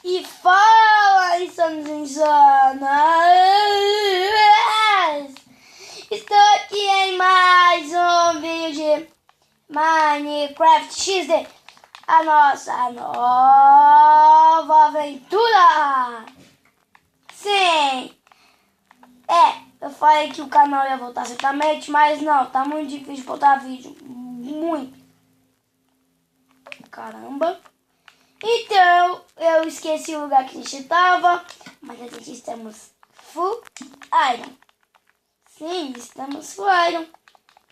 E fala, insanos insanas! Estou aqui em mais um vídeo de Minecraft XD, a nossa nova aventura! Sim! Eu falei que o canal ia voltar certamente, mas não, tá muito difícil botar vídeo. Muito! Caramba! Então, eu esqueci o lugar que a gente estava, mas a gente estamos full iron. Sim, estamos full iron.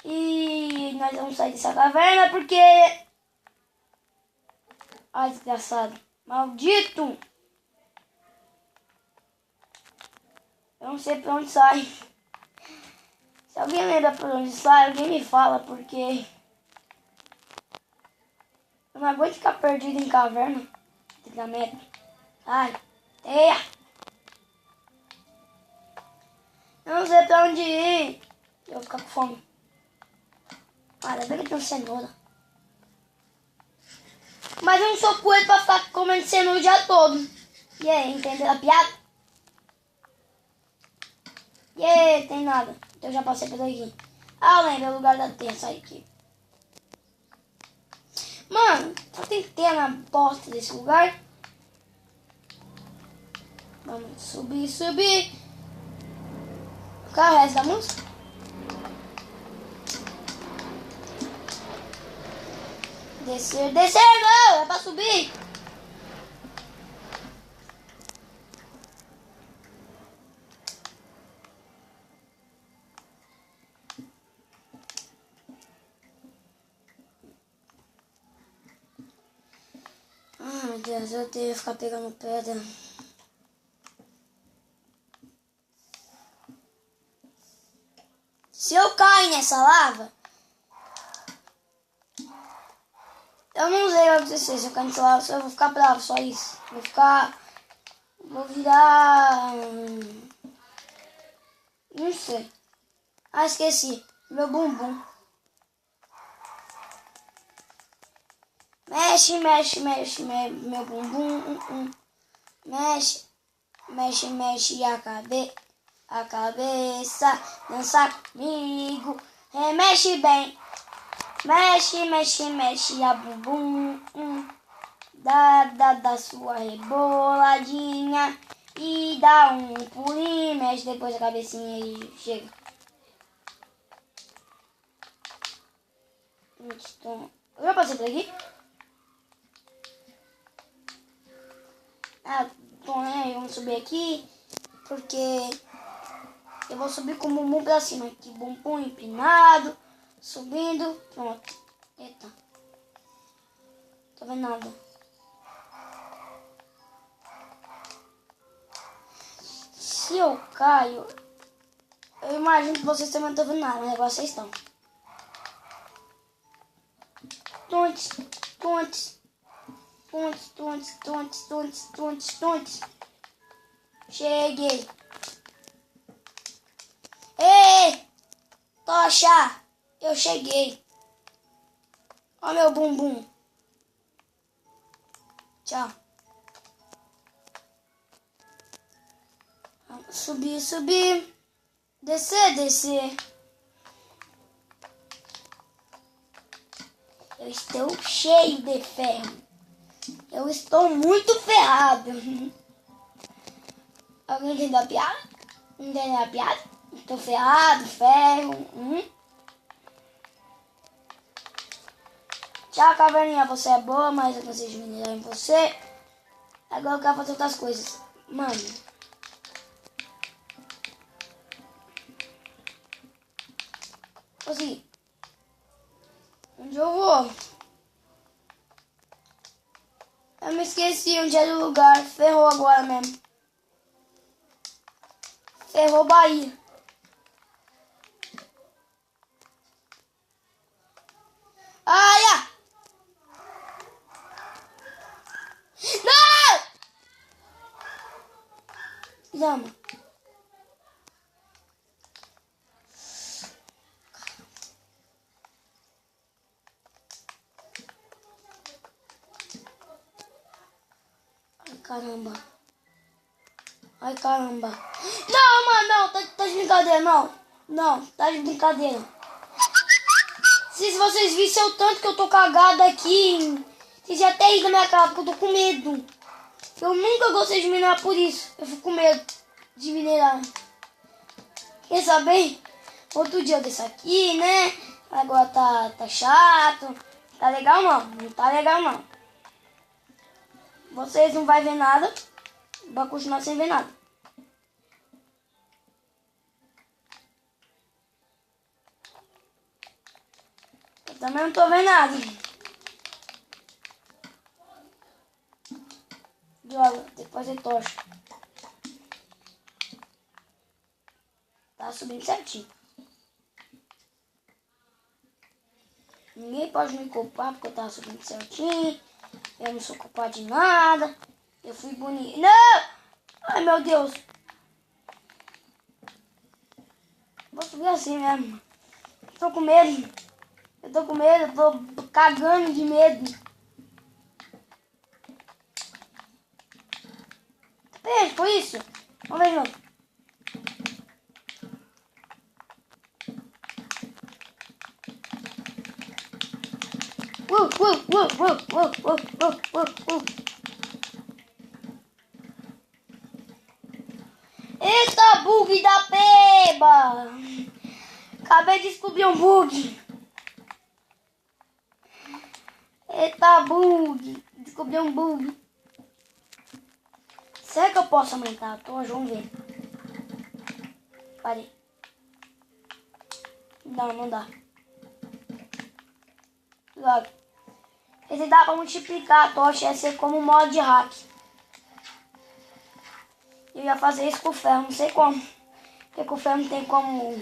E nós vamos sair dessa caverna porque... Ai, desgraçado. Maldito! Eu não sei pra onde sai. Se alguém lembra pra onde sai, alguém me fala, porque... Eu não aguento ficar perdido em caverna. 30 metros. Ai, teia! Eu não sei pra onde ir. Eu vou ficar com fome. Ainda bem que tem cenoura. Mas eu não sou coelho pra ficar comendo cenoura o dia todo. E aí, entendeu a piada? E aí, tem nada. Então eu já passei por aqui. Ah, eu lembro, é o lugar da terra, sai aqui. Mano, só tem terra na bosta desse lugar. Vamos subir, subir. Qual é o resto da música? Descer, descer, não! É pra subir! Ai, meu Deus, eu tenho que ficar pegando pedra. Se eu cair nessa lava, eu não sei o que vai acontecer. Se eu cair nessa lava, eu vou ficar bravo, só isso. Vou virar... Não sei. Ah, esqueci. Meu bumbum. Mexe, mexe, mexe, meu bumbum. Mexe, mexe, mexe a cabeça. Dança comigo. Remexe bem. Mexe, mexe, mexe a bumbum. Dá sua reboladinha. E dá um pulinho. Mexe depois a cabecinha e chega. Eu já passei por aqui? Ah, bom, vamos subir aqui. Porque eu vou subir com o bumbum pra cima aqui. Bumbum empinado. Subindo. Pronto. Eita. Tô vendo nada. Se eu caio, eu imagino que vocês também não estão vendo nada, mas agora vocês estão. Tontes, tontes, tontes, tontes, tontes, tontes, tontes, tontes. Cheguei. Ei, tocha, eu cheguei. Ó meu bumbum. Tchau. Subir, subir. Descer, descer. Eu estou cheio de ferro. Eu estou muito ferrado. Alguém entendeu a piada? Entendeu a piada? Estou ferrado, ferro. Tchau, caverninha. Você é boa, mas eu consigo minerar em você. Agora eu quero fazer outras coisas. Mano. Consegui. Onde eu vou? Eu me esqueci onde era o lugar. Ferrou agora mesmo. Ferrou Bahia. Ai, não! Lama. Caramba. Ai, caramba. Não, mano, não. Tá de brincadeira, não. Não, tá de brincadeira. Se vocês vissem o tanto que eu tô cagado aqui, vocês já até rir da minha cara, porque eu tô com medo. Eu nunca gostei de minerar por isso. Eu fico com medo de minerar. Quer saber? Outro dia eu desço aqui, né? Agora tá chato. Tá legal não. Não tá legal não. Vocês não vão ver nada. Vai continuar sem ver nada. Eu também não tô vendo nada. Droga, tem que fazer tocha. Tá subindo certinho. Ninguém pode me culpar porque eu tava subindo certinho. Eu não sou culpado de nada. Eu fui bonito. Não! Ai, meu Deus. Vou subir assim mesmo. Eu tô com medo. Eu tô com medo. Eu tô cagando de medo. Beijo, foi isso? Vamos ver de novo. Eita, bug da peba! Acabei de descobrir um bug. Eita, bug! Descobri um bug. Será que eu posso aumentar a torre? Vamos ver. Parei. Não dá. Logo. Esse dá pra multiplicar a tocha, ia ser como um modo de hack. Eu ia fazer isso com o ferro, não sei como. Porque com o ferro não tem como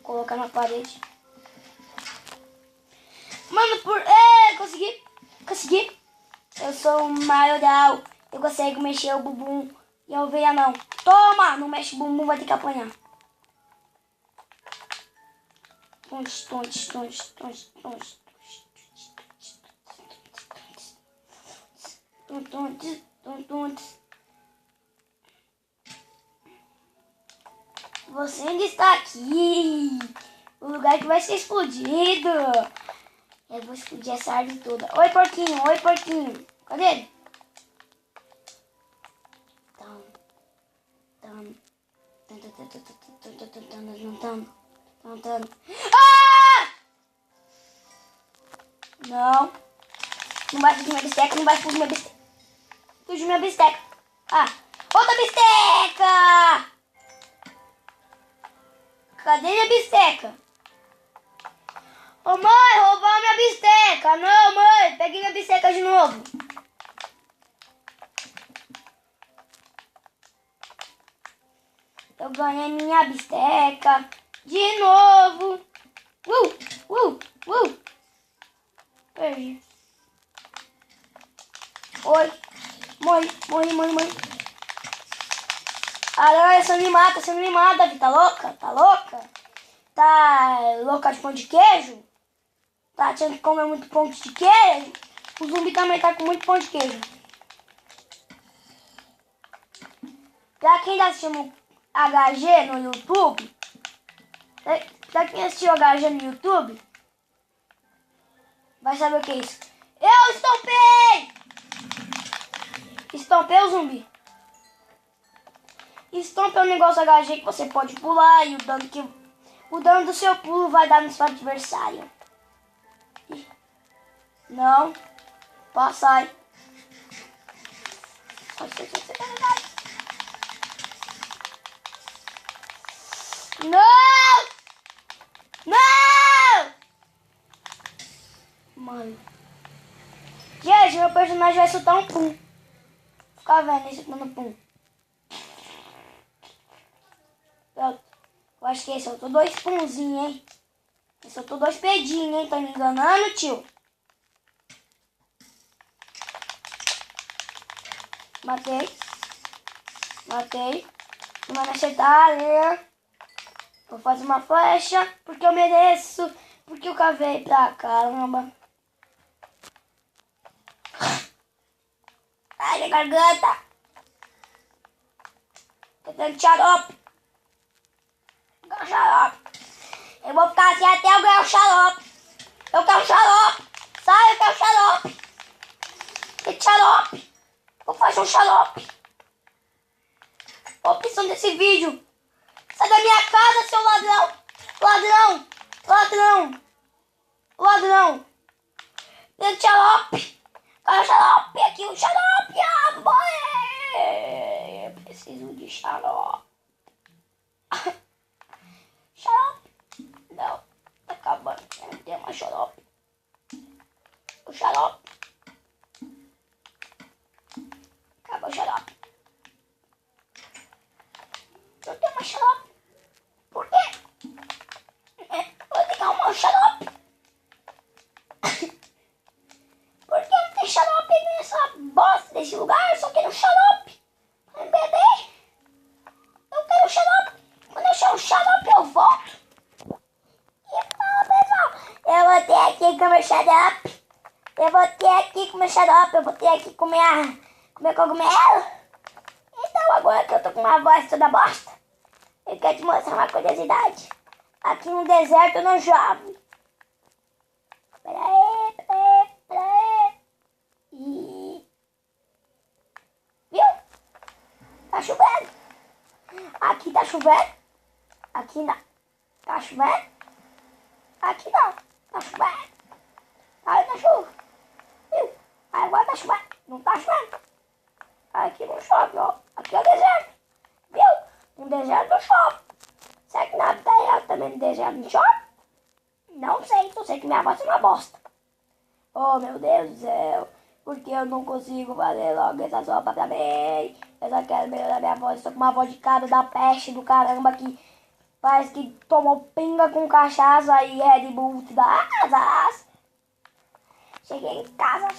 colocar na parede. Mano, consegui. Consegui. Eu sou um maioral. Eu consigo mexer o bumbum e a ovelha não. Toma! Não mexe o bumbum, vai ter que apanhar. Tontes, tontes, tontes, tontes, tontes. Tontes, tontes. Você ainda está aqui. O lugar que vai ser explodido. Eu vou explodir essa árvore toda. Oi, porquinho. Oi, porquinho. Cadê ele? Ah! Não. Não vai fugir minha bisteca. Não vai fugir minha bisteca. Fugiu minha bisteca. Ah. Outra bisteca. Cadê minha bisteca? Ô mãe, roubou minha bisteca. Não, mãe. Peguei minha bisteca de novo. Eu ganhei minha bisteca de novo. Perdi. Oi. Morri. Agora você não me mata, Davi. Tá louca? Tá louca? Tá louca de pão de queijo? Tá tinha que comer muito pão de queijo? O zumbi também tá com muito pão de queijo. Pra quem tá assistindo HG no YouTube, pra quem assistiu HG no YouTube, vai saber o que é isso. Eu estompei! Estompei o zumbi. Estompa é um negócio HG que você pode pular e o dano do seu pulo vai dar no seu adversário. Não. Sai. Não! Não! Mano. Gente, meu personagem vai soltar um pum. Fica vendo ele soltando pum. Eu acho que ele soltou 2 punzinhos, hein? Ele soltou 2 pedinhos, hein? Tá me enganando, tio? Matei. Não vai me acertar, né? Vou fazer uma flecha, porque eu mereço. Porque eu cavei pra caramba. Ai, minha garganta. Tô dando xarope. Ganhar xarope. Eu vou ficar assim até eu ganhar o xarope. Eu quero xarope. Sai, eu quero xarope. Que xarope. Vou fazer um xarope. Opção desse vídeo. Sai da minha casa, seu ladrão. Ladrão. Ladrão. Ladrão. Tem xarope. Quero xarope. Aqui o xarope. Ah, boy. Eu preciso de xarope. Xarope. Não. Tá acabando. Não tem mais xarope. O xarope. Acabou o xarope. Não tem mais xarope. Por quê? Vou ter que arrumar um xarope. Por que não tem xarope nessa bosta desse lugar? Eu só quero xarope. Pra me beber. Eu quero xarope. Quando eu achar o xarope, eu volto. E fala, pessoal. Eu vou ter aqui com o meu xarope. Eu vou ter aqui com o meu xarope. Eu vou ter aqui com meu cogumelo. Então, agora que eu tô com uma voz toda bosta, eu quero te mostrar uma curiosidade. Aqui no deserto não chove. Pera aí. Viu? Tá chovendo. Aqui tá chovendo. Aqui não. Tá chovendo. Aqui não. Tá chovendo. Aí tá chuva. Viu? Aí agora tá chovendo. Não tá chovendo. Aqui não chove, ó. Aqui é o deserto. Viu? No deserto não chove. Será que na vida real também no deserto não chove? Não sei. Só sei que minha voz é uma bosta. Oh, meu Deus do céu. Por que eu não consigo fazer logo essa sopa pra mim? Eu só quero melhorar minha voz. Estou com uma voz de cara da peste do caramba que parece que tomou pinga com cachaça e Red Bull te dá asas. Cheguei em casa.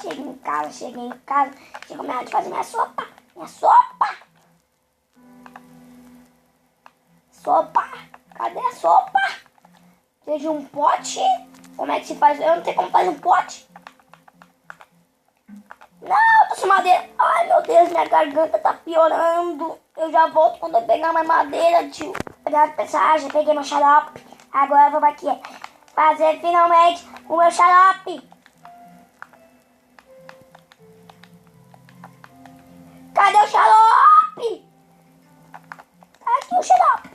Chegou minha hora de fazer minha sopa. Sopa. Cadê a sopa? Precisa de um pote? Como é que se faz? Eu não sei como faz um pote. Não, eu tô sem madeira. Ai, meu Deus, minha garganta tá piorando. Eu já volto quando eu pegar mais madeira, tio. Obrigado, pessoal. Já peguei meu xarope. Agora eu vou aqui fazer finalmente o meu xarope. Cadê o xarope? Aqui o xarope.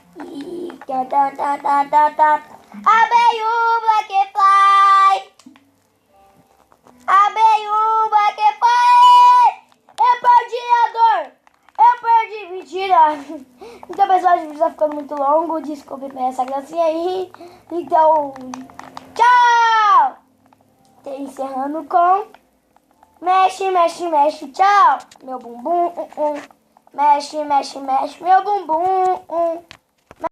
Abei o Blackfly. Abei o Blackfly. Eu perdi a dor. Eu perdi. Mentira. Então, pessoal, o vídeo tá ficando muito longo. Desculpe por essa gracinha aí. Então, tchau. Tô encerrando com mexe, mexe, mexe, tchau. Meu bumbum, Mexe, mexe, mexe, meu bumbum,